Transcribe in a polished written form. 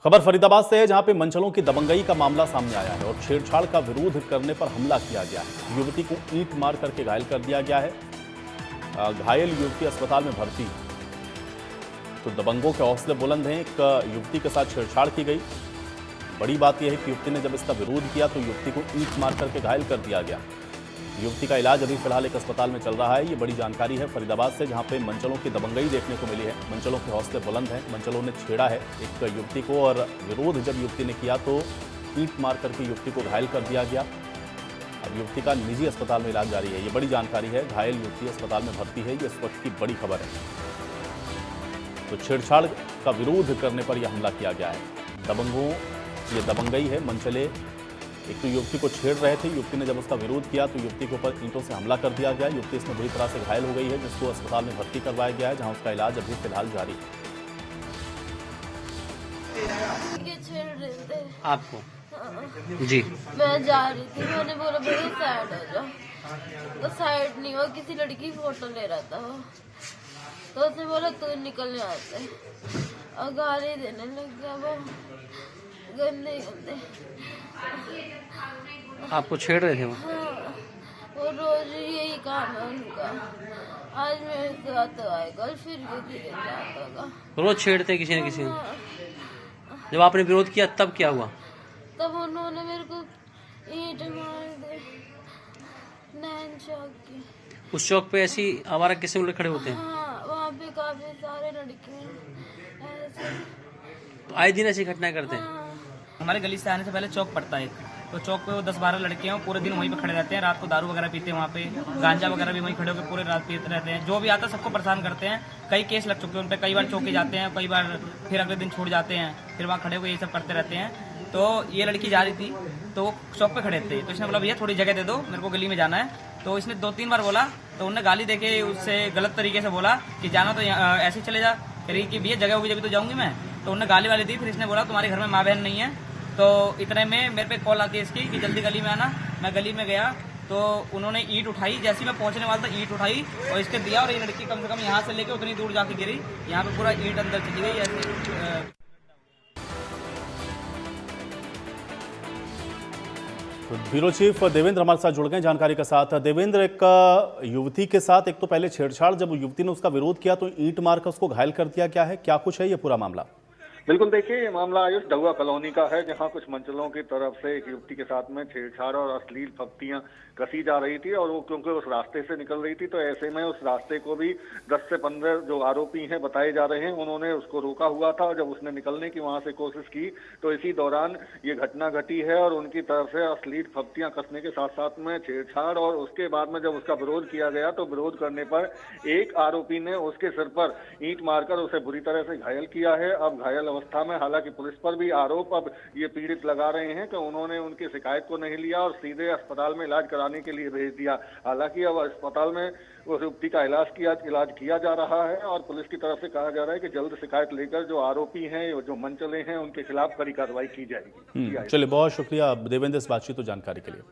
खबर फरीदाबाद से है, जहां पे मंचलों की दबंगई का मामला सामने आया है और छेड़छाड़ का विरोध करने पर हमला किया गया है। युवती को ईंट मार करके घायल कर दिया गया है। घायल युवती अस्पताल में भर्ती। तो दबंगों के हौसले बुलंद हैं। एक युवती के साथ छेड़छाड़ की गई। बड़ी बात यह है कि युवती ने जब इसका विरोध किया तो युवती को ईंट मार करके घायल कर दिया गया। युवती का इलाज अभी फिलहाल एक अस्पताल में चल रहा है। ये बड़ी जानकारी है फरीदाबाद से, जहां पे मंचलों की दबंगई देखने को मिली है। मंचलों के हौसले बुलंद हैं। मंचलों ने छेड़ा है एक युवती को और विरोध जब युवती ने किया तो ईंट मार करके युवती को घायल कर दिया गया। अब युवती का निजी अस्पताल में इलाज जारी है। ये बड़ी जानकारी है। घायल युवती अस्पताल में भर्ती है। ये इस वक्त की बड़ी खबर है। तो छेड़छाड़ का विरोध करने पर यह हमला किया गया है। दबंगों ये दबंगई है। मंचले एक तो युवती को छेड़ रहे थे। युवती ने जब उसका विरोध किया तो युवती के ऊपर ईंटों से हमला कर दिया गया। युवती इसमें बुरी तरह से घायल हो गई है, जिसको अस्पताल में भर्ती करवाया गया है, जहां उसका इलाज अभी फिलहाल जारी है। ये छेड़ रहे थे आपको? जी। मैं जा रही थी, मैंने बोला भैया साइड हो जाओ, तो साइड नहीं हुआ। किसी लड़की की फोटो ले रहा था वो, तो उसने बोला तू निकल यहाँ से और गाली देने लग गया वो, गंदे गंदे। आपको छेड़ रहे थे वो? हाँ, वो रोज यही काम है उनका। आज मेरे साथ आए, कल फिर भी धीरे साथ होगा। रोज छेड़ते किसी न किसी ने? हाँ। जब आपने विरोध किया तब क्या हुआ? तब उन्होंने मेरे को ईंट मार दे, नैन चौक की। उस चौक पे ऐसी आवारा किस्म के खड़े होते हैं? हाँ, वहाँ पे काफी सारे लड़के हैं ऐसे। तो आए दिन ऐसी घटनाएं करते हैं? हाँ। हमारे गली से आने से पहले चौक पड़ता है, तो चौक पे वो 10-12 लड़के हैं, पूरे दिन वहीं पे खड़े रहते हैं। रात को दारू वगैरह पीते हैं, वहाँ पे गांजा वगैरह भी वहीं खड़े होकर पूरे रात पीते रहते हैं। जो भी आता है सबको परेशान करते हैं। कई केस लग चुके हैं उन पर, कई बार चौके जाते हैं, कई बार फिर अगले दिन छोड़ जाते हैं, फिर वहाँ खड़े हुए ये सब करते रहते हैं। तो ये लड़की जा रही थी तो वो चौक पे खड़े थे, तो इसने बोला भैया थोड़ी जगह दे दो, मेरे को गली में जाना है। तो इसने 2-3 बार बोला, तो उन्होंने गाली देके उससे गलत तरीके से बोला कि जाना तो ऐसे ही चले जा। कह रही कि भैया जगह होगी जब तो जाऊंगी मैं। तो उन्होंने गाली वाली दी। फिर इसने बोला तुम्हारे घर में माँ बहन नहीं है। तो इतने में मेरे पे कॉल आती है इसकी कि जल्दी गली में आना। मैं गली में गया तो उन्होंने ईंट उठाई। जैसे ही मैं पहुंचने वाला था ईंट उठाई और इसके दिया, और ये लड़की कम से कम यहाँ से लेके उतनी दूर जाके गिरी। यहाँ पे पूरा ईंट अंदर चली गई ऐसे। तो ब्यूरो चीफ देवेंद्र हमारे साथ जुड़ गए जानकारी के साथ। देवेंद्र, एक युवती के साथ एक तो पहले छेड़छाड़, जब युवती ने उसका विरोध किया तो ईंट मारकर उसको घायल कर दिया गया है। क्या कुछ है ये पूरा मामला? बिल्कुल, देखिए ये मामला आयुष डहुआ कॉलोनी का है, जहां कुछ मंचलों की तरफ से एक युवती के साथ में छेड़छाड़ और अश्लील फब्तियां कसी जा रही थी। और वो क्योंकि उस रास्ते से निकल रही थी, तो ऐसे में उस रास्ते को भी 10 से 15 जो आरोपी हैं बताए जा रहे हैं, उन्होंने उसको रोका हुआ था। और जब उसने निकलने की वहां से कोशिश की तो इसी दौरान ये घटना घटी है। और उनकी तरफ से अश्लील फब्तियां कसने के साथ साथ में छेड़छाड़, और उसके बाद में जब उसका विरोध किया गया तो विरोध करने पर एक आरोपी ने उसके सिर पर ईंट मारकर उसे बुरी तरह से घायल किया है। अब घायल अवस्था में, हालांकि पुलिस पर भी आरोप अब ये पीड़ित लगा रहे हैं कि उन्होंने उनकी शिकायत को नहीं लिया और सीधे अस्पताल में इलाज कराने के लिए भेज दिया। हालांकि अब अस्पताल में उस युवती का इलाज किया जा रहा है और पुलिस की तरफ से कहा जा रहा है कि जल्द शिकायत लेकर जो आरोपी हैं, जो मंचले हैं, उनके खिलाफ कड़ी कार्रवाई की जाएगी। चलिए, बहुत शुक्रिया देवेंद्र इस बातचीत और जानकारी के लिए।